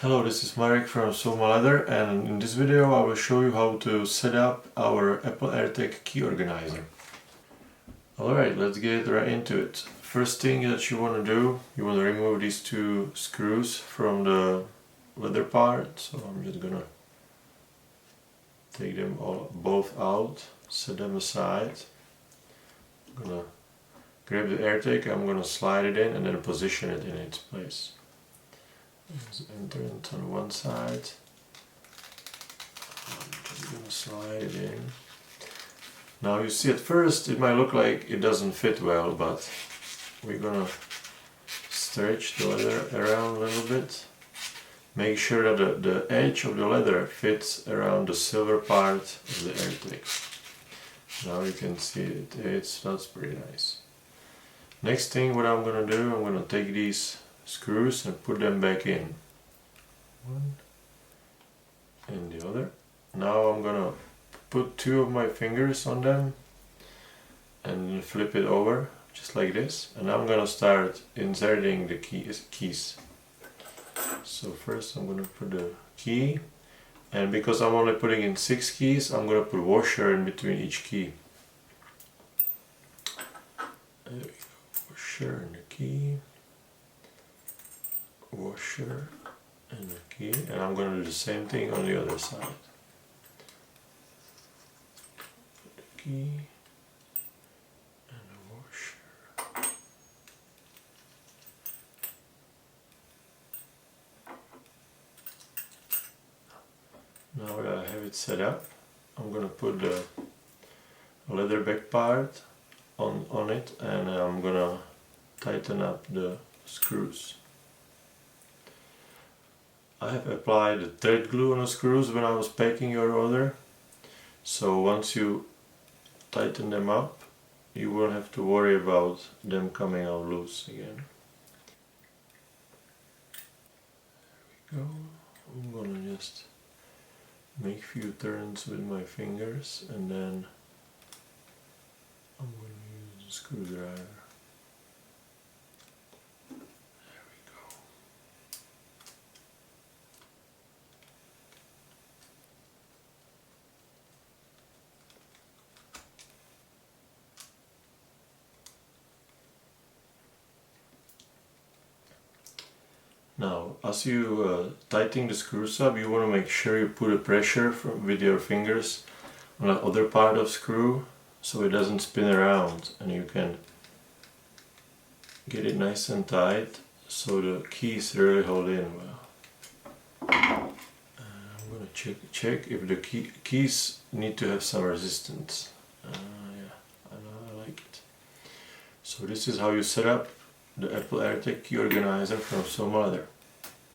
Hello, this is Marek from Souma Leather, and in this video I will show you how to set up our Apple AirTag Key Organizer. Alright, let's get right into it. First thing that you want to do, you want to remove these two screws from the leather part. So I'm just gonna take them both out, set them aside. I'm gonna grab the AirTag, I'm gonna slide it in and then position it in its place. Just enter it on one side. I'm just gonna slide it in. Now you see at first it might look like it doesn't fit well, but we're gonna stretch the leather around a little bit. Make sure that the edge of the leather fits around the silver part of the AirTag. Now you can see that's pretty nice. Next thing what I'm gonna do, I'm gonna take these screws and put them back in. One and the other. Now I'm gonna put two of my fingers on them and flip it over just like this, and I'm gonna start inserting the keys. So first I'm gonna put the key, and because I'm only putting in 6 keys, I'm gonna put a washer in between each key. There we go. Washer and the key. Washer and the key, and I'm going to do the same thing on the other side. Put the key and the washer. Now that I have it set up, I'm going to put the leather back part on it, and I'm going to tighten up the screws. I have applied the thread glue on the screws when I was packing your order, so once you tighten them up you won't have to worry about them coming out loose again. There we go. I'm gonna just make a few turns with my fingers, and then I'm gonna use the screwdriver. Now, as you tighten the screws up, you want to make sure you put a pressure with your fingers on the other part of the screw so it doesn't spin around, and you can get it nice and tight so the keys really hold in well. I'm going to check if the keys need to have some resistance. Yeah, I like it. So this is how you set up the Apple AirTag Key Organizer from Souma Leather.